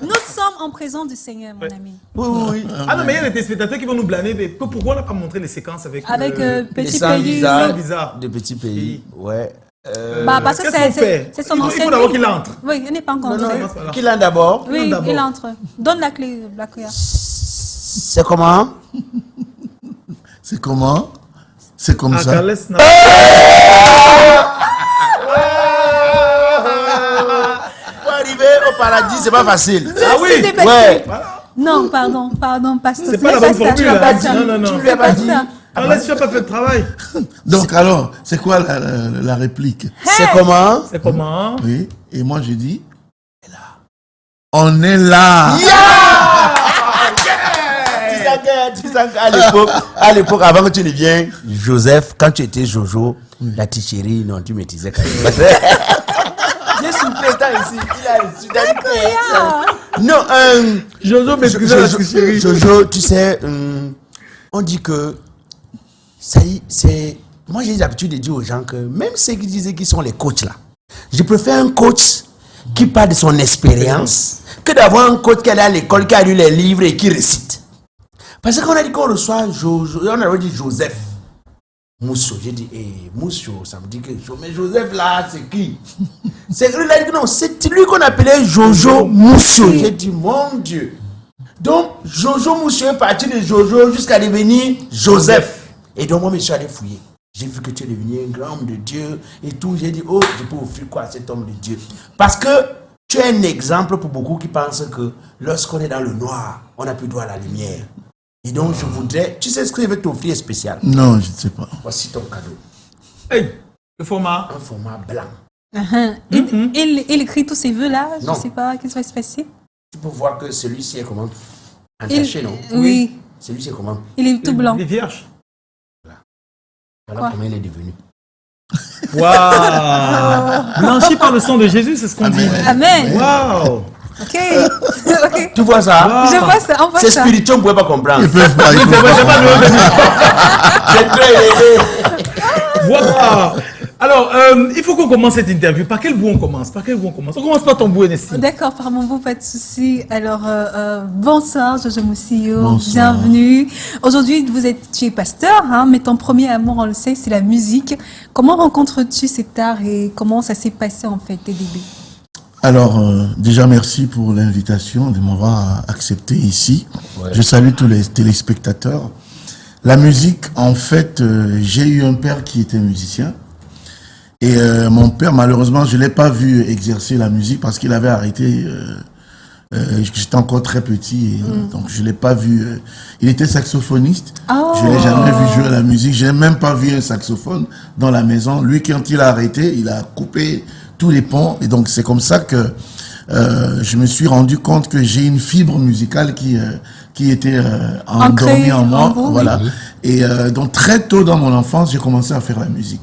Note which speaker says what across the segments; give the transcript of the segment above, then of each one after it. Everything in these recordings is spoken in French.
Speaker 1: Nous sommes en présence du Seigneur, mon ami.
Speaker 2: Oui. Ah non, mais il y a des téléspectateurs qui vont nous blâmer. Mais pourquoi on n'a pas montré les séquences avec
Speaker 1: Petit pays.
Speaker 2: Bizarre.
Speaker 3: Des petits pays. Ouais.
Speaker 1: Parce que c'est son ancien.
Speaker 2: Il faut d'abord qu'il entre.
Speaker 1: Oui, il n'est pas encore entré.
Speaker 3: Qu'il entre d'abord.
Speaker 1: Oui, il entre. Donne la clé.
Speaker 3: C'est comment?
Speaker 4: C'est comment? C'est comme ça.
Speaker 3: Pour arriver au paradis, c'est pas facile.
Speaker 2: Ah oui.
Speaker 3: Ouais.
Speaker 1: Non, pardon, pasteur.
Speaker 2: C'est pas la bonne formule. Non.
Speaker 3: Tu lui as pas dit.
Speaker 2: Laisse, tu n'as pas fait le travail.
Speaker 4: Donc alors, c'est quoi la réplique?
Speaker 3: C'est comment?
Speaker 2: C'est comment?
Speaker 4: Oui. Et moi je dis, on est là.
Speaker 3: Tu sais qu'à l'époque, avant que tu ne viennes, Joseph, quand tu étais Jojo, la ticherie, non, tu maîtrisais quand même. J'ai soufflé ici. Non,
Speaker 2: Jojo maîtrisait la ticherie.
Speaker 3: Jojo, tu sais, on dit que c'est. Moi, j'ai l'habitude de dire aux gens que même ceux qui disaient qu'ils sont les coachs là, je préfère un coach qui parle de son expérience que d'avoir un coach qui est allé à l'école, qui a lu les livres et qui récite. Parce qu'on a dit qu'on reçoit Jojo, on a dit Joseph Mousso. J'ai dit, Mousso, ça me dit quelque chose. Mais Joseph là, c'est qui? C'est lui, non, c'est lui qu'on appelait Jojo Mousso. J'ai dit, mon Dieu. Donc, Jojo Mousso est parti de Jojo jusqu'à devenir Joseph. Et donc, moi, je suis allé fouiller. J'ai vu que tu es devenu un grand homme de Dieu et tout. J'ai dit, je peux offrir quoi à cet homme de Dieu? Parce que tu es un exemple pour beaucoup qui pensent que lorsqu'on est dans le noir, on n'a plus droit à la lumière. Et donc, je voudrais... Tu sais ce que je vais t'offrir spécial?
Speaker 4: Non, je ne sais pas.
Speaker 3: Voici ton cadeau.
Speaker 2: Hey, le format?
Speaker 3: Un format blanc.
Speaker 1: Il écrit tous ses vœux-là. Je ne sais pas, qu'est-ce qui va se passer?
Speaker 3: Tu peux voir que celui-ci est comment? Entaché, non?
Speaker 1: Oui.
Speaker 3: Celui-ci est comment?
Speaker 1: Il est tout blanc.
Speaker 2: Il est vierge.
Speaker 3: Voilà comment il est devenu.
Speaker 2: Waouh! Blanchi par le sang de Jésus, c'est ce qu'on dit.
Speaker 1: Amen.
Speaker 2: Waouh!
Speaker 1: Ok.
Speaker 3: Tu vois ça?
Speaker 1: Je vois ça, on voit ça.
Speaker 3: C'est spirituel, on ne pouvait pas comprendre.
Speaker 4: Ils peuvent pas.
Speaker 3: C'est très élevé.
Speaker 2: Waouh! Alors, il faut qu'on commence cette interview. Par quel bout on commence? On commence par ton bout, Ernestine.
Speaker 1: D'accord, par mon bout, pas de souci. Alors, bonsoir, Jojo Moussillo.
Speaker 4: Bonsoir.
Speaker 1: Bienvenue. Aujourd'hui, tu es pasteur, mais ton premier amour, on le sait, c'est la musique. Comment rencontres-tu cet art et comment ça s'est passé, en fait, tes débuts?
Speaker 4: Alors, déjà, merci pour l'invitation de m'avoir accepté ici.
Speaker 3: Ouais.
Speaker 4: Je salue tous les téléspectateurs. La musique, en fait, j'ai eu un père qui était musicien. Et mon père, malheureusement, je ne l'ai pas vu exercer la musique parce qu'il avait arrêté. J'étais encore très petit, et, donc je ne l'ai pas vu. Il était saxophoniste. Je ne l'ai jamais vu jouer à la musique. Je n'ai même pas vu un saxophone dans la maison. Lui, quand il a arrêté, il a coupé tous les ponts. Et donc, c'est comme ça que je me suis rendu compte que j'ai une fibre musicale qui était endormie en moi. Voilà. Et donc, très tôt dans mon enfance, j'ai commencé à faire la musique.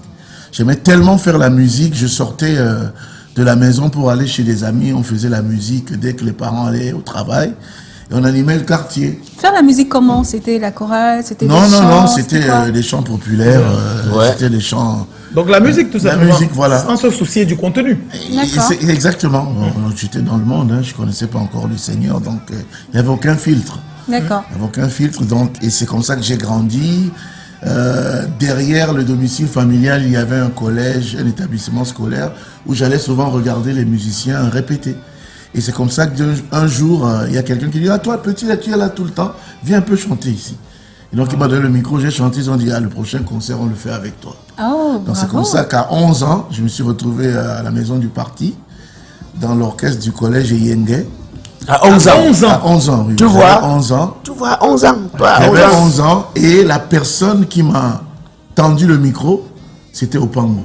Speaker 4: J'aimais tellement faire la musique, je sortais de la maison pour aller chez des amis, on faisait la musique dès que les parents allaient au travail et on animait le quartier.
Speaker 1: Faire la musique comment? C'était la chorale? C'était
Speaker 4: Non,
Speaker 1: des chants,
Speaker 4: non, c'était des chants populaires, c'était des chants...
Speaker 2: Donc la musique, tout simplement.
Speaker 4: La musique, voilà.
Speaker 2: Sans se soucier du contenu.
Speaker 4: Exactement. Bon, j'étais dans le monde, je ne connaissais pas encore le Seigneur, donc il n'y avait aucun filtre.
Speaker 1: D'accord.
Speaker 4: Il n'y avait aucun filtre, donc, et c'est comme ça que j'ai grandi. Derrière le domicile familial, il y avait un collège, un établissement scolaire où j'allais souvent regarder les musiciens répéter. Et c'est comme ça qu'un jour, il y a quelqu'un qui dit « Ah, toi, petit, là, tu es là tout le temps, viens un peu chanter ici. » Et donc, il m'a donné le micro, j'ai chanté, ils ont dit « Ah, le prochain concert, on le fait avec toi. » Donc, c'est comme ça qu'à 11 ans, je me suis retrouvé à la maison du parti, dans l'orchestre du collège Yenge.
Speaker 3: À 11 ans.
Speaker 4: À 11 ans, oui.
Speaker 3: Tu vois?
Speaker 4: 11 ans.
Speaker 3: Tu vois, 11 ans.
Speaker 4: J'avais 11 ans et la personne qui m'a tendu le micro, c'était Opango.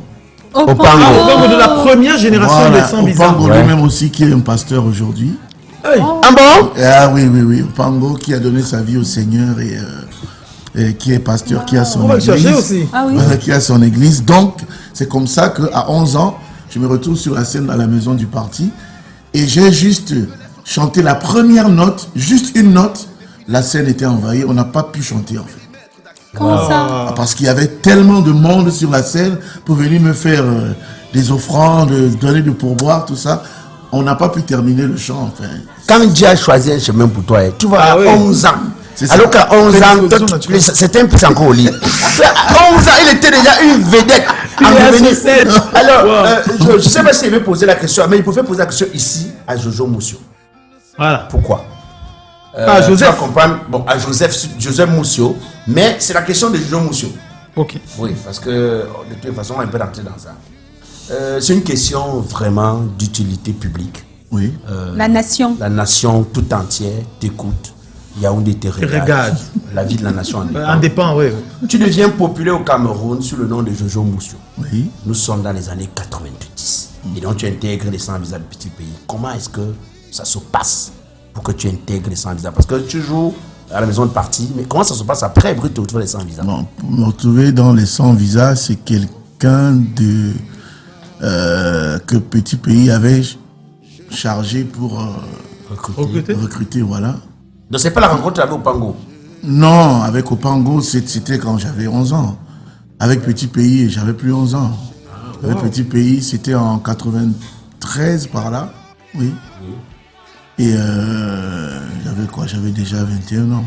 Speaker 2: Opango de la première génération de Sans Bizarre.
Speaker 4: Opango lui-même aussi, qui est un pasteur aujourd'hui.
Speaker 2: Hey.
Speaker 3: Ah bon?
Speaker 4: Ah oui. Opango qui a donné sa vie au Seigneur et qui est pasteur, qui a son église.
Speaker 2: Aussi.
Speaker 1: Ah oui.
Speaker 4: Qui a son église. Donc, c'est comme ça qu'à 11 ans, je me retrouve sur la scène à la maison du parti et j'ai juste chanté la première note, juste une note. La scène était envahie, on n'a pas pu chanter en fait.
Speaker 1: Comment ça?
Speaker 4: Parce qu'il y avait tellement de monde sur la scène pour venir me faire des offrandes, donner du pourboire, tout ça. on n'a pas pu terminer le chant. Enfin,
Speaker 3: Quand Dieu a choisi un chemin pour toi, tu vas à 11 ans.
Speaker 4: C'est ça.
Speaker 3: Alors qu'à 11 ans,
Speaker 2: naturelle.
Speaker 3: c'était un peu encore au lit. À 11 ans, il était déjà une vedette.
Speaker 2: Il est
Speaker 3: devenir.
Speaker 2: associé.
Speaker 3: Alors, je ne sais pas s'il veut poser la question, mais il pouvait poser la question ici à Jojo Moussio.
Speaker 2: Voilà.
Speaker 3: Pourquoi
Speaker 2: À
Speaker 3: Tu
Speaker 2: Joseph.
Speaker 3: vas comprendre, bon, à Joseph Moussio, mais c'est la question de Jojo Moussio.
Speaker 2: Ok.
Speaker 3: Oui, parce que de toute façon, on peut rentrer dans ça. C'est une question vraiment d'utilité publique.
Speaker 4: oui.
Speaker 1: La nation.
Speaker 3: La nation tout entière t'écoute. Yaoundé te regarde.
Speaker 2: regarde.
Speaker 3: La vie de la nation en dépend.
Speaker 2: En dépend, oui.
Speaker 3: Tu deviens populaire au Cameroun sous le nom de Jojo Moussio.
Speaker 4: Oui.
Speaker 3: Nous sommes dans les années 90. Et donc tu intègres les 100 visas de petits pays. Comment est-ce que ça se passe pour que tu intègres les 100 visas? Parce que tu joues à la maison de partie, mais comment ça se passe après Brut, tu retrouves les 100 visas?
Speaker 4: Bon, pour me retrouver dans les 100 visas, c'est quelqu'un de que Petit Pays avait chargé pour recruter, voilà.
Speaker 3: Donc c'est pas la rencontre avec Opango.
Speaker 4: Non, avec Opango, c'était quand j'avais 11 ans. Avec Petit Pays, j'avais plus 11 ans. Avec Petit Pays, c'était en 93 par là, oui. Et j'avais quoi? J'avais déjà 21 ans.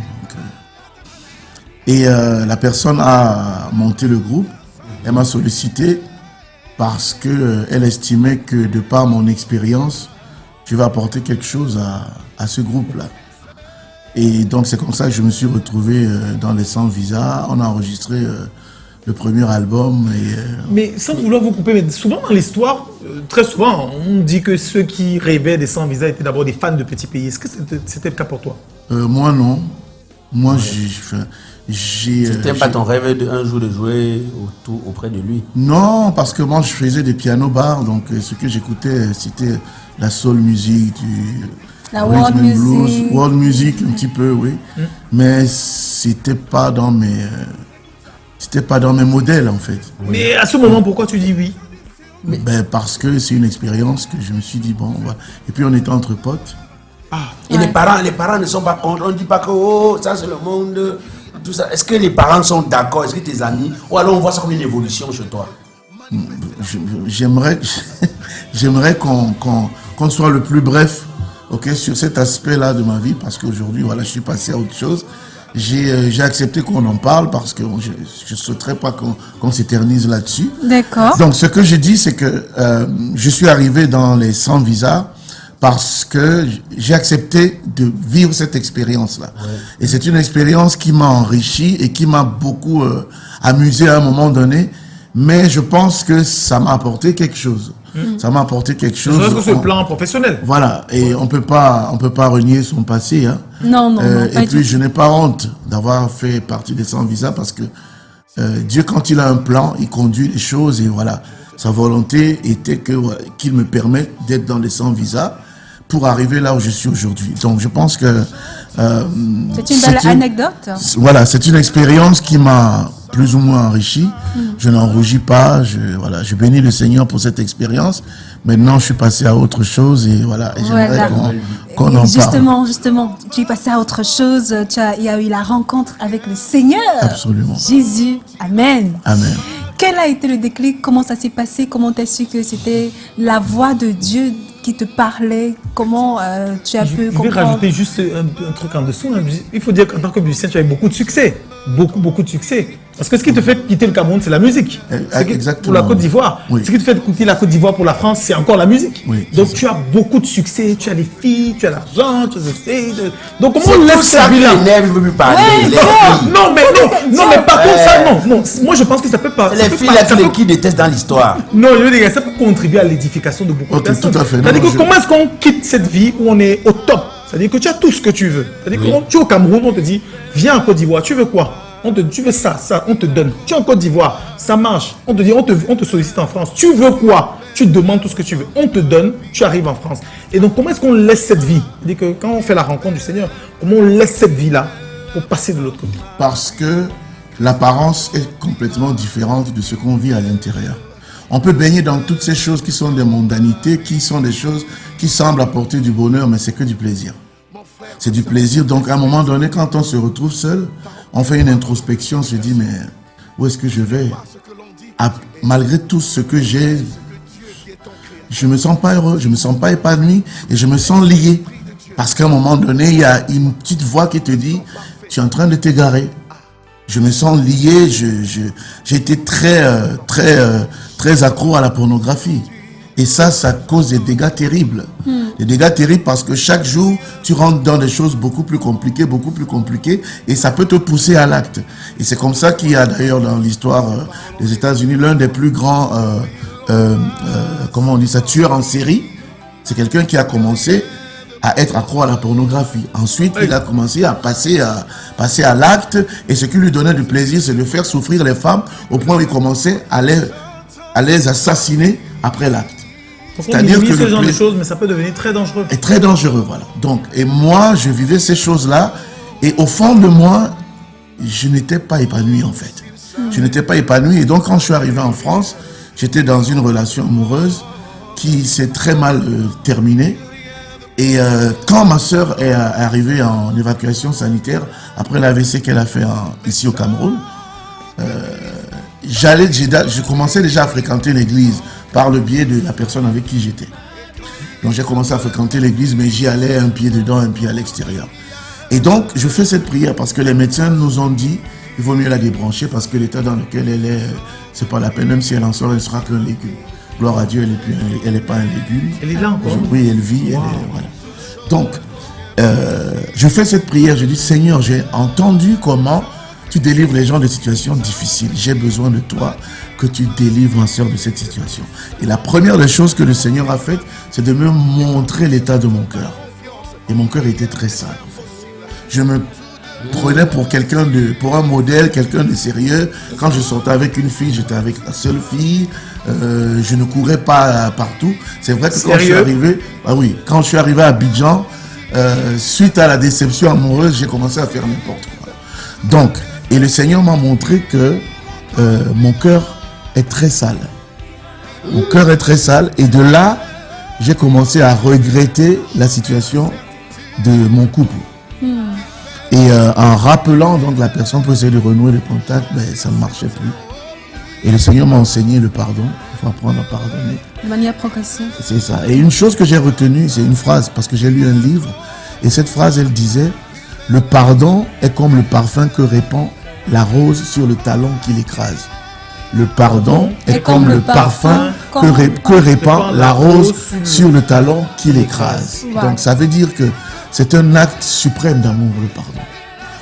Speaker 4: Et la personne a monté le groupe. Elle m'a sollicité parce qu'elle estimait que de par mon expérience, je vais apporter quelque chose à ce groupe-là. Et donc c'est comme ça que je me suis retrouvé dans les 100 visas. On a enregistré le premier album.
Speaker 2: Mais sans vouloir vous couper, mais souvent dans l'histoire, très souvent, on dit que ceux qui rêvaient des 100 visas étaient d'abord des fans de Petit Pays. Est-ce que c'était le cas pour toi?
Speaker 4: Moi non. Moi j'ai
Speaker 3: C'était pas ton rêve un jour de jouer auprès de lui?
Speaker 4: Non, parce que moi je faisais des piano bars, donc ce que j'écoutais c'était la soul music,
Speaker 1: La
Speaker 4: rhythm
Speaker 1: world
Speaker 4: and blues,
Speaker 1: music.
Speaker 4: world music un petit peu, oui. Mais c'était pas dans mes modèles en fait.
Speaker 2: Mais à ce moment, pourquoi tu dis oui?
Speaker 4: Ben, parce que c'est une expérience que je me suis dit bon, voilà. Et puis on était entre potes.
Speaker 3: Et les parents ne sont pas contre. On ne dit pas que oh, ça c'est le monde, tout ça. Est-ce que les parents sont d'accord? Est-ce que tes amis? Ou alors on voit ça comme une évolution chez toi?
Speaker 4: J'aimerais qu'on soit le plus bref, ok, sur cet aspect-là de ma vie, parce qu'aujourd'hui, voilà, je suis passé à autre chose. J'ai accepté qu'on en parle parce que je ne souhaiterais pas qu'on s'éternise là-dessus.
Speaker 1: D'accord.
Speaker 4: Donc, ce que je dis, c'est que je suis arrivé dans les 100 visas parce que j'ai accepté de vivre cette expérience-là. Ouais. Et c'est une expérience qui m'a enrichi et qui m'a beaucoup amusé à un moment donné. Mais je pense que ça m'a apporté quelque chose. Ça m'a apporté quelque chose.
Speaker 2: C'est sur le plan professionnel.
Speaker 4: Voilà. Et on peut pas renier son passé. Hein.
Speaker 1: Non, non, non.
Speaker 4: Et puis, je n'ai pas honte d'avoir fait partie des 100 visas parce que Dieu, quand il a un plan, il conduit les choses et voilà. Sa volonté était qu'il me permette d'être dans les 100 visas pour arriver là où je suis aujourd'hui. Donc, je pense que...
Speaker 1: c'est une belle anecdote.
Speaker 4: Voilà, c'est une expérience qui m'a plus ou moins enrichi. Je n'en rougis pas. Je bénis le Seigneur pour cette expérience. Maintenant, je suis passé à autre chose et voilà. Et j'aimerais qu'on en parle.
Speaker 1: Justement, tu es passé à autre chose. Il y a eu la rencontre avec le Seigneur.
Speaker 4: Absolument.
Speaker 1: Jésus. Amen.
Speaker 4: Amen.
Speaker 1: Quel a été le déclic? Comment ça s'est passé? Comment tu as su que c'était la voix de Dieu qui te parlait? Comment tu as pu comprendre?
Speaker 2: Je vais rajouter juste un truc en dessous. Il faut dire qu'en tant que musicien, tu as eu beaucoup de succès. Beaucoup de succès. Parce que ce qui te fait quitter le Cameroun, c'est la musique.
Speaker 4: Exactement.
Speaker 2: Pour la Côte d'Ivoire.
Speaker 4: Oui.
Speaker 2: Ce qui te fait quitter la Côte d'Ivoire pour la France, c'est encore la musique.
Speaker 4: Oui,
Speaker 2: donc tu as beaucoup de succès, tu as les filles, tu as l'argent, tu as ceci. Donc comment on laisse
Speaker 3: ça
Speaker 2: cette vie-là?
Speaker 3: Je veux plus parler.
Speaker 2: Non, mais par contre, ça, non. Moi, je pense que ça peut pas.
Speaker 3: Les filles là qui détestent dans l'histoire.
Speaker 2: Non, je veux dire, ça peut contribuer à l'édification de beaucoup de personnes.
Speaker 4: Tout à fait.
Speaker 2: C'est-à-dire que comment est-ce qu'on quitte cette vie où on est au top? C'est-à-dire que tu as tout ce que tu veux. C'est-à-dire que tu es au Cameroun, on te dit, viens en Côte d'Ivoire, tu veux quoi? Tu veux ça, on te donne. Tu es en Côte d'Ivoire, ça marche. On te dit, on te sollicite en France. Tu veux quoi? Tu demandes tout ce que tu veux. On te donne, tu arrives en France. Et donc, comment est-ce qu'on laisse cette vie? C'est-à-dire que quand on fait la rencontre du Seigneur, comment on laisse cette vie-là pour passer de l'autre côté?
Speaker 4: Parce que l'apparence est complètement différente de ce qu'on vit à l'intérieur. On peut baigner dans toutes ces choses qui sont des mondanités, qui sont des choses qui semblent apporter du bonheur, mais c'est que du plaisir. C'est du plaisir. Donc, à un moment donné, quand on se retrouve seul, on fait une introspection, on se dit, mais où est-ce que je vais? Malgré tout ce que j'ai, je me sens pas heureux, je me sens pas épanoui et je me sens lié. Parce qu'à un moment donné, il y a une petite voix qui te dit, tu es en train de t'égarer. Je me sens lié, j'ai été très accro à la pornographie. Et ça cause des dégâts terribles. Des dégâts terribles parce que chaque jour, tu rentres dans des choses beaucoup plus compliquées, et ça peut te pousser à l'acte. Et c'est comme ça qu'il y a d'ailleurs dans l'histoire des États-Unis l'un des plus grands, comment on dit ça, tueurs en série. C'est quelqu'un qui a commencé à être accro à la pornographie. Ensuite, il a commencé à passer à l'acte, et ce qui lui donnait du plaisir, c'est de faire souffrir les femmes au point où il commençait à les assassiner après l'acte.
Speaker 2: C'est-à-dire que ce genre de choses, mais ça peut devenir très dangereux.
Speaker 4: Et très dangereux, voilà. Donc, et moi, je vivais ces choses-là, et au fond de moi, je n'étais pas épanoui, en fait. Je n'étais pas épanoui, et donc quand je suis arrivé en France, j'étais dans une relation amoureuse qui s'est très mal terminée. Et quand ma sœur est arrivée en évacuation sanitaire, après l'AVC qu'elle a fait ici au Cameroun, je commençais déjà à fréquenter l'église par le biais de la personne avec qui j'étais. Donc j'ai commencé à fréquenter l'église, mais j'y allais un pied dedans, un pied à l'extérieur. Et donc je fais cette prière parce que les médecins nous ont dit il vaut mieux la débrancher parce que l'état dans lequel elle est, c'est pas la peine, même si elle en sort, elle sera qu'un légume. Gloire à Dieu, elle n'est pas un légume.
Speaker 2: Elle est là encore.
Speaker 4: Oui, elle vit. Wow. Voilà. Donc, je fais cette prière, je dis Seigneur, j'ai entendu comment tu délivres les gens de situations difficiles. J'ai besoin de toi, que tu délivres ma sœur de cette situation. Et la première des choses que le Seigneur a faites, c'est de me montrer l'état de mon cœur. Et mon cœur était très sale, en fait. Je me prenais pour un modèle, quelqu'un de sérieux. Quand je sortais avec une fille, j'étais avec la seule fille. Je ne courais pas partout. C'est vrai que quand je suis arrivé à Abidjan, suite à la déception amoureuse, j'ai commencé à faire n'importe quoi. Donc, et le Seigneur m'a montré que mon cœur est très sale. Mon cœur est très sale, et de là, j'ai commencé à regretter la situation de mon couple. Et en rappelant donc la personne pour essayer de renouer le contact, ça ne marchait plus. Et le Seigneur m'a enseigné le pardon. Il faut apprendre à pardonner.
Speaker 1: De manière progressive.
Speaker 4: C'est ça. Et une chose que j'ai retenue, c'est une phrase, parce que j'ai lu un livre, et cette phrase, elle disait, le pardon est comme le parfum que répand la rose sur le talon qui l'écrase. Le pardon est comme le parfum que répand la rose sur le talon qui l'écrase.
Speaker 1: Wow.
Speaker 4: Donc ça veut dire que c'est un acte suprême d'amour, le pardon.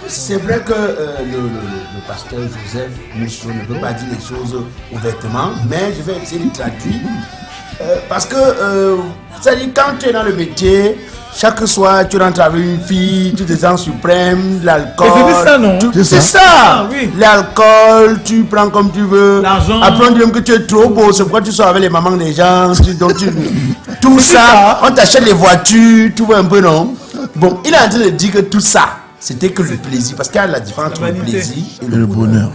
Speaker 3: C'est vrai que le pasteur Joseph Mouchou ne peut pas dire les choses ouvertement, mais je vais essayer de traduire. Parce que, c'est-à-dire, quand tu es dans le métier, chaque soir, tu rentres avec une fille, tu te sens suprême, l'alcool.
Speaker 2: C'est ça, non?
Speaker 3: C'est ça!
Speaker 2: Ah, oui.
Speaker 3: L'alcool, tu prends comme tu veux.
Speaker 2: L'argent.
Speaker 3: Après, on dit même que tu es trop beau, c'est pourquoi tu sors avec les mamans des gens. Tout ça, on t'achète les voitures, tu vois un peu, non? Bon, il est en train de dire que tout ça, c'était que le plaisir. Parce qu'il y a la différence entre le plaisir et le bonheur.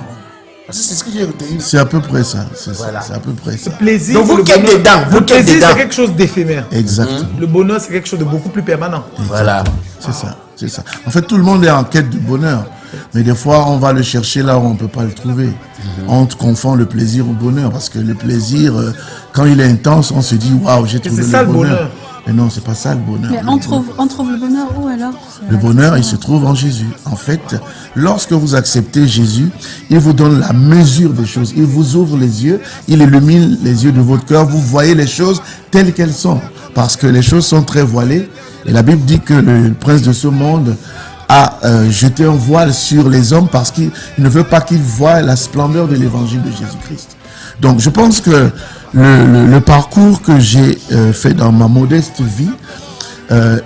Speaker 3: Parce que c'est ce que j'ai retenu.
Speaker 4: C'est à peu près ça. C'est
Speaker 3: Voilà.
Speaker 4: à peu près ça.
Speaker 2: Le plaisir.
Speaker 3: Donc vous qui êtes dedans,
Speaker 2: Le plaisir, c'est quelque chose d'éphémère.
Speaker 4: Exactement.
Speaker 2: Le bonheur, c'est quelque chose de beaucoup plus permanent.
Speaker 3: Voilà.
Speaker 4: C'est ça, c'est ça. En fait, tout le monde est en quête de bonheur. Mais des fois, on va le chercher là où on ne peut pas le trouver. On confond le plaisir au bonheur. Parce que le plaisir, quand il est intense, on se dit, waouh, j'ai trouvé
Speaker 2: c'est ça,
Speaker 4: le
Speaker 2: le
Speaker 4: bonheur.
Speaker 2: bonheur.
Speaker 4: Mais non, c'est pas ça le bonheur.
Speaker 1: Mais on trouve le bonheur où alors?
Speaker 4: Le bonheur, il se trouve en Jésus. En fait, lorsque vous acceptez Jésus, il vous donne la mesure des choses. Il vous ouvre les yeux, il illumine les yeux de votre cœur. Vous voyez les choses telles qu'elles sont. Parce que les choses sont très voilées. Et la Bible dit que le prince de ce monde a jeté un voile sur les hommes parce qu'il ne veut pas qu'ils voient la splendeur de l'évangile de Jésus-Christ. Donc, je pense que le parcours que j'ai fait dans ma modeste vie,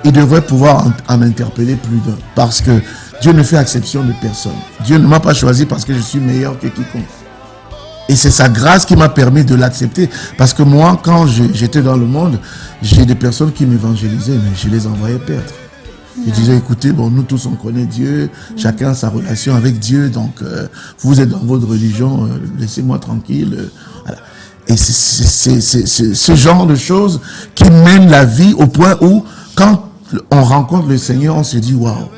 Speaker 4: il devrait pouvoir en interpeller plus d'un. Parce que Dieu ne fait exception de personne. Dieu ne m'a pas choisi parce que je suis meilleur que quiconque. Et c'est sa grâce qui m'a permis de l'accepter. Parce que moi, quand j'étais dans le monde, j'ai des personnes qui m'évangélisaient, mais je les envoyais perdre. Je disais, écoutez, bon, nous tous on connaît Dieu, chacun a sa relation avec Dieu, donc vous êtes dans votre religion, laissez-moi tranquille. Voilà. Et c'est ce genre de choses qui mènent la vie au point où, quand on rencontre le Seigneur, on se dit, waouh,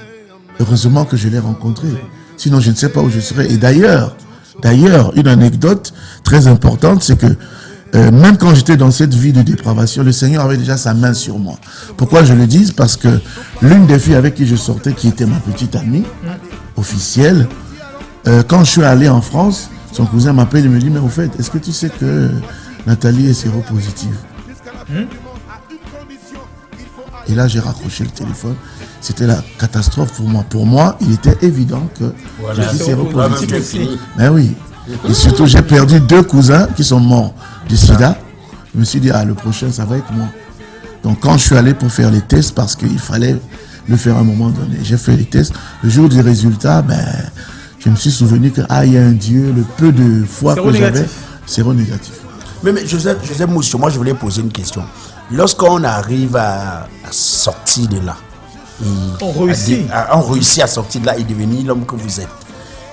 Speaker 4: heureusement que je l'ai rencontré, sinon je ne sais pas où je serais. Et d'ailleurs, une anecdote très importante, c'est que même quand j'étais dans cette vie de dépravation, le Seigneur avait déjà sa main sur moi. Pourquoi je le dis? Parce que l'une des filles avec qui je sortais, qui était ma petite amie officielle, quand je suis allé en France, son cousin m'appelle et me dit, mais au fait, est-ce que tu sais que Nathalie est séropositive? Et là, j'ai raccroché le téléphone. C'était la catastrophe pour moi. Pour moi, il était évident que je suis séropositif. Mais oui. Et surtout, j'ai perdu 2 cousins qui sont morts du sida. Je me suis dit, le prochain, ça va être moi. Donc, quand je suis allé pour faire les tests, parce qu'il fallait le faire à un moment donné, j'ai fait les tests. Le jour du résultat, je me suis souvenu que, il y a un Dieu, le peu de foi que j'avais, séronégatif.
Speaker 3: Mais Joseph Moussio, moi je voulais poser une question. Lorsqu'on arrive à sortir de là,
Speaker 2: on réussit
Speaker 3: à sortir de là et devenir l'homme que vous êtes,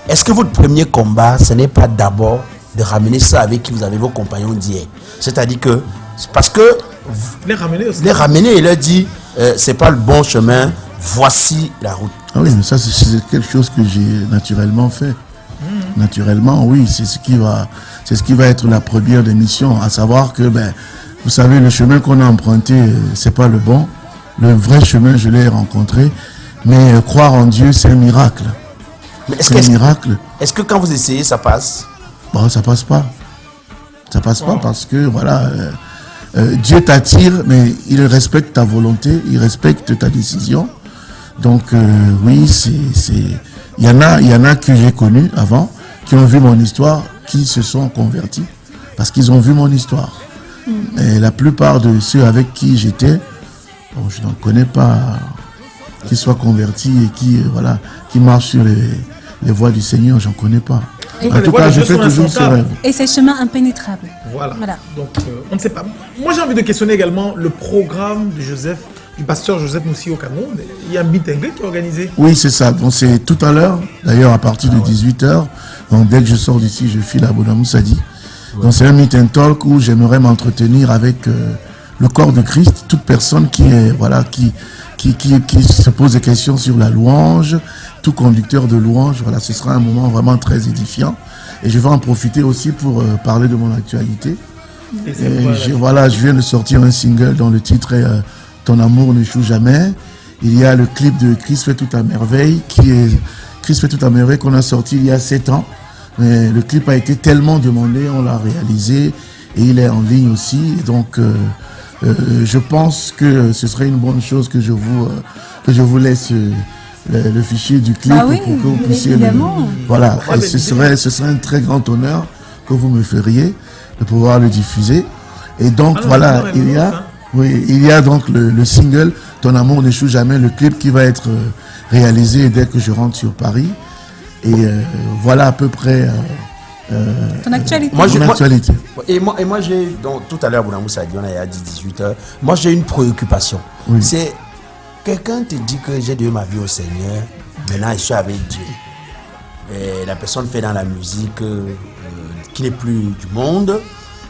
Speaker 3: est-ce que votre premier combat, ce n'est pas d'abord de ramener ça avec qui vous avez vos compagnons d'hier? C'est-à-dire que, parce que
Speaker 2: les
Speaker 3: ramener et leur dire, c'est pas le bon chemin, voici la route.
Speaker 4: Ah oui, mais ça c'est quelque chose que j'ai naturellement fait. Naturellement, oui, c'est ce qui va être la première des missions, à savoir que, vous savez, le chemin qu'on a emprunté, c'est pas le bon. Le vrai chemin, je l'ai rencontré, mais croire en Dieu, c'est un miracle. C'est un miracle.
Speaker 3: Est-ce que quand vous essayez, ça passe?
Speaker 4: Bon, ça passe pas. Ça passe pas parce que, voilà, Dieu t'attire, mais il respecte ta volonté, il respecte ta décision. Donc, oui, il y en a que j'ai connus avant, qui ont vu mon histoire, qui se sont convertis, parce qu'ils ont vu mon histoire. Et la plupart de ceux avec qui j'étais, je n'en connais pas qui soient convertis et qui marchent sur les voies du Seigneur, j'en connais pas. En tout cas, je fais toujours ce rêve.
Speaker 1: Et ces chemins impénétrables.
Speaker 2: Voilà. Donc, on ne sait pas. Moi, j'ai envie de questionner également le programme du pasteur Joseph Moussi au Cameroun. Il y a un meet and greet qui est organisé.
Speaker 4: Oui, c'est ça. Donc, c'est tout à l'heure, d'ailleurs, à partir de 18h. Donc, dès que je sors d'ici, je file à Bonamoussadi. Donc, c'est un meet and talk où j'aimerais m'entretenir avec le corps de Christ, toute personne qui se pose des questions sur la louange, tout conducteur de louange. Voilà, ce sera un moment vraiment très édifiant. Et je vais en profiter aussi pour parler de mon actualité. Je viens de sortir un single dont le titre est Ton amour n'échoue jamais. Il y a le clip de Christ fait tout à merveille, Christ fait tout à merveille qu'on a sorti il y a 7 ans. Mais le clip a été tellement demandé, on l'a réalisé et il est en ligne aussi. Et donc, je pense que ce serait une bonne chose que je vous laisse le fichier du clip pour que vous puissiez voilà. Et ce serait un très grand honneur que vous me feriez de pouvoir le diffuser. Et donc il y a donc le single Ton amour n'échoue jamais, le clip qui va être réalisé dès que je rentre sur Paris. Et voilà à peu près
Speaker 1: ton actualité.
Speaker 3: Et moi j'ai, donc, tout à l'heure, Bounamoussa a dit, on a dit 18h, moi j'ai une préoccupation. Oui. C'est, quelqu'un te dit que j'ai donné ma vie au Seigneur, maintenant je suis avec Dieu. Et la personne fait dans la musique qui n'est plus du monde.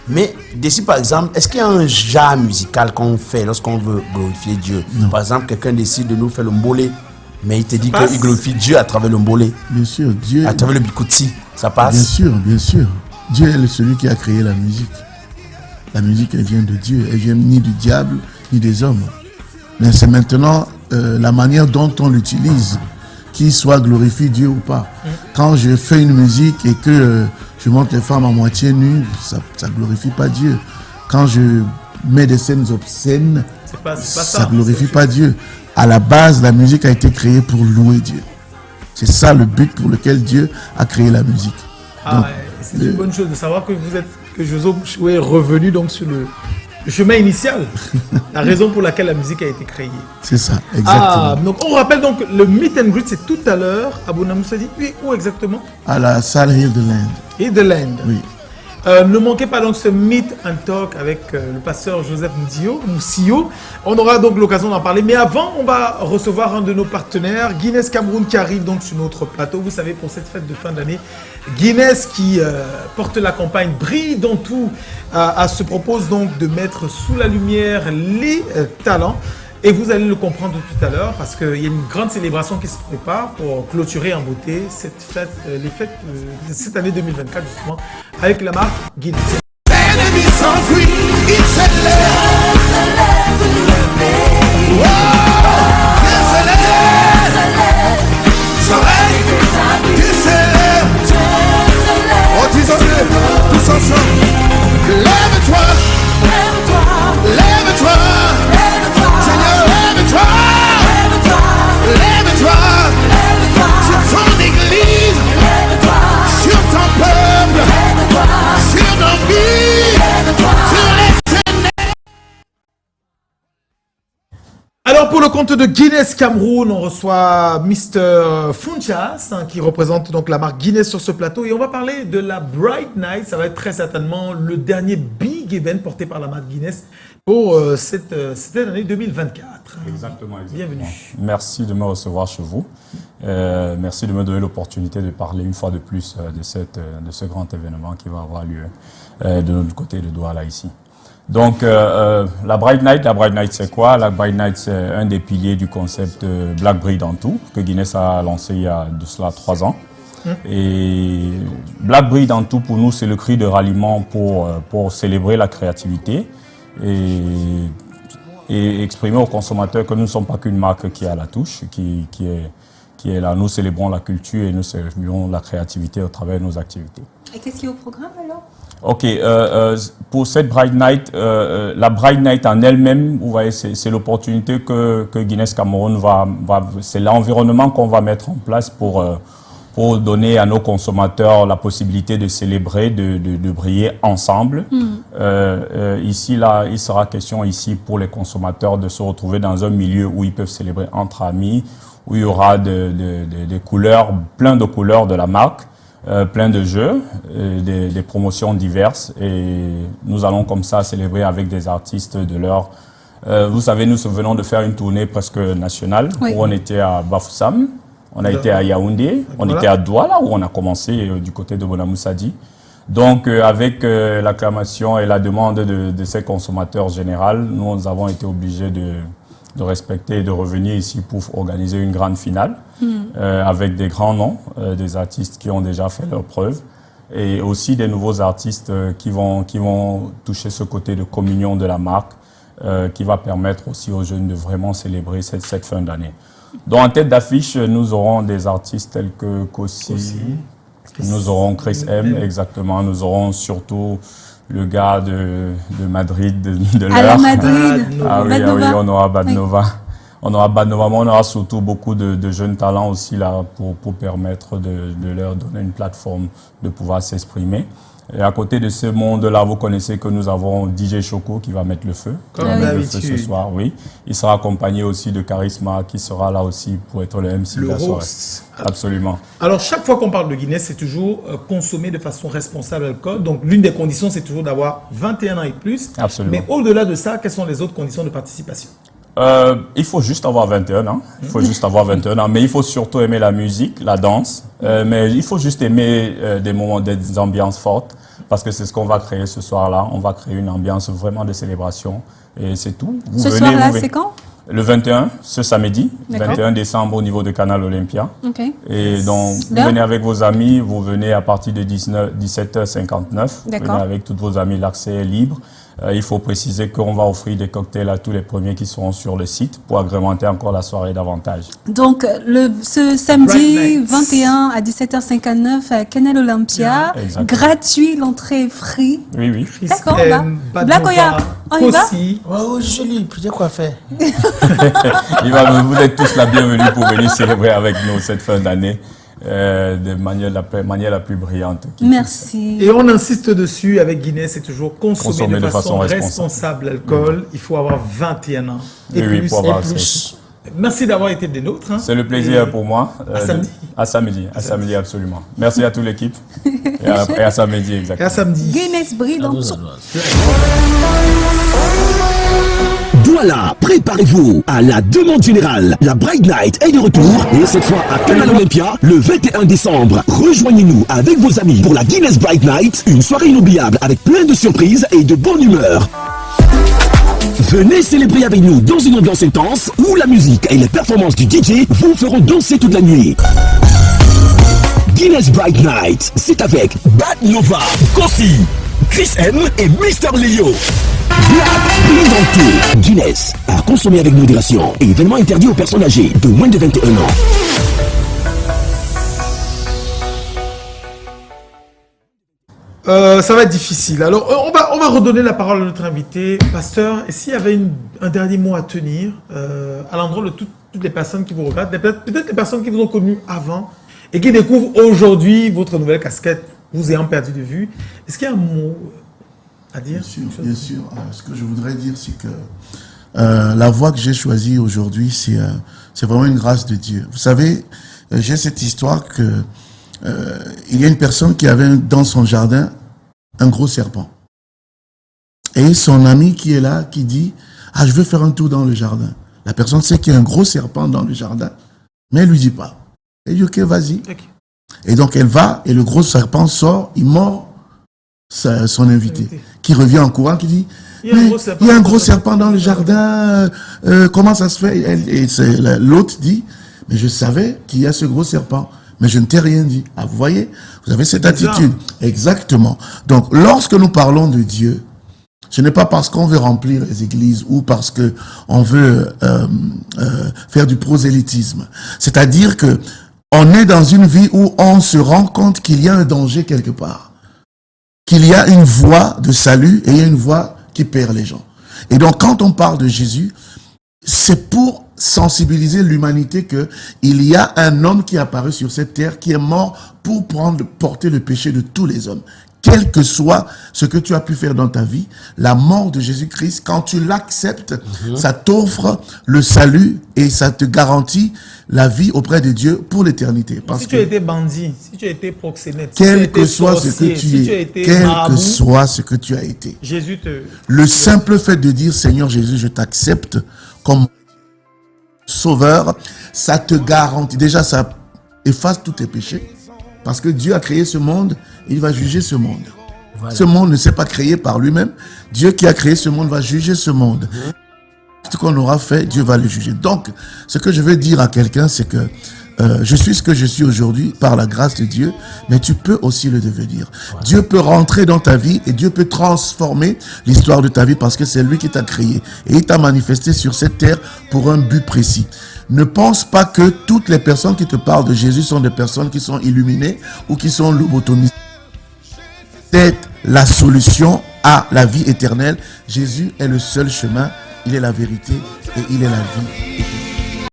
Speaker 3: Mais d'ici, par exemple, est-ce qu'il y a un genre musical qu'on fait lorsqu'on veut glorifier Dieu? Non. Par exemple, quelqu'un décide de nous faire le mbolé, mais il te dit qu'il glorifie Dieu à travers le mbolé.
Speaker 4: Bien sûr, Dieu.
Speaker 3: À travers le bikouti, ça passe?
Speaker 4: Bien sûr. Dieu est celui qui a créé la musique. La musique, elle vient de Dieu. Elle vient ni du diable, ni des hommes. Mais c'est maintenant la manière dont on l'utilise qui soit glorifie Dieu ou pas. Quand je fais une musique et que je montre les femmes à moitié nues, ça glorifie pas Dieu. Quand je mets des scènes obscènes, ça glorifie pas Dieu. À la base, la musique a été créée pour louer Dieu. C'est ça le but pour lequel Dieu a créé la musique.
Speaker 2: Donc, c'est une bonne chose de savoir que Joseph est revenu donc sur le chemin initial, la raison pour laquelle la musique a été créée.
Speaker 4: C'est ça, exactement.
Speaker 2: Donc on rappelle donc le meet and greet, c'est tout à l'heure à Bonamoussadi. Oui, où exactement?
Speaker 4: À la salle Hildeland.
Speaker 2: Hildeland.
Speaker 4: Oui.
Speaker 2: Ne manquez pas donc ce meet and talk avec le pasteur Joseph Moussio. On aura donc l'occasion d'en parler. Mais avant, on va recevoir un de nos partenaires, Guinness Cameroun, qui arrive donc sur notre plateau. Vous savez, pour cette fête de fin d'année, Guinness qui porte la campagne Brille dans tout, se propose donc de mettre sous la lumière les talents. Et vous allez le comprendre tout à l'heure parce qu'il y a une grande célébration qui se prépare pour clôturer en beauté cette fête, les fêtes de cette année 2024 justement avec la marque Guinness.
Speaker 3: vie s'enfuit, il s'élève. Oh, il s'élève. S'arrête, il s'élève. Oh, disons-le, tous ensemble. Lève-toi. Lève-toi. Seigneur, lève-toi. Lève-toi. Sur ton église. Sur ton peuple. Sur nos vies. Sur les ténèbres.
Speaker 2: Alors pour le compte de Guinness Cameroun, on reçoit Mr. Funchas qui représente donc la marque Guinness sur ce plateau et on va parler de la Bright Night. Ça va être très certainement le dernier big event porté par la marque Guinness pour cette année 2024.
Speaker 5: Exactement.
Speaker 2: Bienvenue.
Speaker 5: Merci de me recevoir chez vous. Merci de me donner l'opportunité de parler une fois de plus de ce grand événement qui va avoir lieu de notre côté de Douala ici. Donc, la Bright Night c'est quoi? La Bright Night, c'est un des piliers du concept Black Breed en tout, que Guinness a lancé il y a de cela 3 ans. Et Black Breed en tout, pour nous, c'est le cri de ralliement pour célébrer la créativité et exprimer aux consommateurs que nous ne sommes pas qu'une marque qui est à la touche, qui est là. Nous célébrons la culture et nous célébrons la créativité au travers de nos activités.
Speaker 1: Et qu'est-ce qui est au programme alors?
Speaker 5: Ok, pour cette Bright Night, la Bright Night en elle-même, vous voyez, c'est l'opportunité que Guinness Cameroun c'est l'environnement qu'on va mettre en place pour donner à nos consommateurs la possibilité de célébrer, de briller ensemble. Ici, là, il sera question ici pour les consommateurs de se retrouver dans un milieu où ils peuvent célébrer entre amis, où il y aura des couleurs, plein de couleurs de la marque. Plein de jeux, des promotions diverses et nous allons comme ça célébrer avec des artistes de l'heure. Vous savez, nous venons de faire une tournée presque nationale où on était à Bafoussam, on a été à Yaoundé, on était à Douala où on a commencé du côté de Bonamoussadi. Donc avec l'acclamation et la demande de ces consommateurs généraux, nous avons été obligés de respecter et de revenir ici pour organiser une grande finale avec des grands noms, des artistes qui ont déjà fait leurs preuves et aussi des nouveaux artistes qui vont toucher ce côté de communion de la marque qui va permettre aussi aux jeunes de vraiment célébrer cette fin d'année. Donc en tête d'affiche, nous aurons des artistes tels que Kossi, nous aurons Chris M, exactement, nous aurons surtout le gars de Madrid, de l'heure.
Speaker 1: Madrid,
Speaker 5: ah oui, on aura Badnova. Oui. On aura Badnova, mais on aura surtout beaucoup de jeunes talents aussi là pour permettre de leur donner une plateforme de pouvoir s'exprimer. Et à côté de ce monde-là, vous connaissez que nous avons DJ Choco qui va mettre le feu.
Speaker 2: Comme
Speaker 5: d'habitude. Ce soir, oui. Il sera accompagné aussi de Charisma qui sera là aussi pour être le MC de la soirée. Absolument.
Speaker 2: Alors, chaque fois qu'on parle de Guinness, c'est toujours consommer de façon responsable l'alcool. Donc, l'une des conditions, c'est toujours d'avoir 21 ans et plus.
Speaker 5: Absolument.
Speaker 2: Mais au-delà de ça, quelles sont les autres conditions de participation?
Speaker 5: Il faut juste avoir 21 ans. Il faut juste avoir 21 ans. Mais il faut surtout aimer la musique, la danse. Mais il faut juste aimer des moments, des ambiances fortes. Parce que c'est ce qu'on va créer ce soir-là. On va créer une ambiance vraiment de célébration. Et c'est tout.
Speaker 1: Ce soir-là, c'est quand?
Speaker 5: Le 21, ce samedi, 21 décembre au niveau de Canal Olympia.
Speaker 1: Okay.
Speaker 5: Et donc, vous venez avec vos amis, vous venez à partir de 17h59. Vous venez avec tous vos amis, l'accès est libre. Il faut préciser qu'on va offrir des cocktails à tous les premiers qui seront sur le site pour agrémenter encore la soirée davantage.
Speaker 1: Donc, ce samedi 21 à 17h59 à Canal Olympia, gratuit, l'entrée est free.
Speaker 5: Oui, oui.
Speaker 1: D'accord, on va. Blagoya, on y va?
Speaker 3: Oh, je suis libre, j'ai quoi faire.
Speaker 5: Vous êtes tous la bienvenue pour venir célébrer avec nous cette fin d'année. De manière la plus brillante.
Speaker 1: Merci.
Speaker 2: Et on insiste dessus avec Guinness, c'est toujours consommer de façon responsable l'alcool. Il faut avoir 21 ans et plus. Merci d'avoir été des nôtres. Hein.
Speaker 5: C'est le plaisir pour moi.
Speaker 2: À samedi.
Speaker 5: À samedi, absolument. Merci à toute l'équipe. et à samedi, exactement.
Speaker 2: Et à samedi.
Speaker 1: Guinness brille dans son...
Speaker 6: Voilà, préparez-vous à la demande générale. La Bright Night est de retour et cette fois à Canal Olympia le 21 décembre. Rejoignez-nous avec vos amis pour la Guinness Bright Night, une soirée inoubliable avec plein de surprises et de bonne humeur. Venez célébrer avec nous dans une ambiance intense où la musique et les performances du DJ vous feront danser toute la nuit. Guinness Bright Night, c'est avec Badnova, Kossi, Chris M et Mister Leo. Black, pris dans tout. Guinness, à consommer avec modération. Événement interdit aux personnes âgées de moins de 21 ans.
Speaker 2: Ça va être difficile. Alors, on va redonner la parole à notre invité. Pasteur, et s'il y avait un dernier mot à tenir à l'endroit de toutes les personnes qui vous regardent, peut-être les personnes qui vous ont connu avant et qui découvrent aujourd'hui votre nouvelle casquette, vous ayant perdu de vue. Est-ce qu'il y a un mot à dire?
Speaker 4: Bien sûr. Ce que je voudrais dire, c'est que la voie que j'ai choisie aujourd'hui, c'est vraiment une grâce de Dieu. Vous savez, j'ai cette histoire que il y a une personne qui avait dans son jardin un gros serpent. Et son ami qui est là, qui dit, je veux faire un tour dans le jardin. La personne sait qu'il y a un gros serpent dans le jardin, mais elle lui dit pas. Elle dit, ok, vas-y. Okay. Et donc elle va, et le gros serpent sort, il mord son invité, qui revient en courant, qui dit, il y a un gros serpent dans le jardin, comment ça se fait? Et l'autre dit, mais je savais qu'il y a ce gros serpent. Mais je ne t'ai rien dit. Vous voyez, vous avez cette attitude. Exactement. Donc, lorsque nous parlons de Dieu, ce n'est pas parce qu'on veut remplir les églises ou parce que on veut faire du prosélytisme. C'est-à-dire que on est dans une vie où on se rend compte qu'il y a un danger quelque part. Qu'il y a une voie de salut et il y a une voie qui perd les gens. Et donc, quand on parle de Jésus, c'est pour sensibiliser l'humanité que il y a un homme qui apparaît sur cette terre qui est mort pour porter le péché de tous les hommes. Quel que soit ce que tu as pu faire dans ta vie, la mort de Jésus-Christ, quand tu l'acceptes, ça t'offre le salut et ça te garantit la vie auprès de Dieu pour l'éternité.
Speaker 2: Si tu as été bandit, si tu as été proxénète,
Speaker 4: quel que soit ce que tu es, quel que soit ce que tu as été,
Speaker 2: Jésus
Speaker 4: le simple fait de dire Seigneur Jésus, je t'accepte comme Sauveur, ça te garantit, déjà ça efface tous tes péchés, parce que Dieu a créé ce monde, il va juger ce monde. Voilà. Ce monde ne s'est pas créé par lui-même, Dieu qui a créé ce monde va juger ce monde. Ce qu'on aura fait, Dieu va le juger. Donc, ce que je veux dire à quelqu'un, c'est que je suis ce que je suis aujourd'hui par la grâce de Dieu, mais tu peux aussi le devenir. Voilà. Dieu peut rentrer dans ta vie et Dieu peut transformer l'histoire de ta vie parce que c'est lui qui t'a créé et il t'a manifesté sur cette terre pour un but précis. Ne pense pas que toutes les personnes qui te parlent de Jésus sont des personnes qui sont illuminées ou qui sont lobotomisées. C'est la solution à la vie éternelle. Jésus est le seul chemin, il est la vérité et il est la vie éternelle.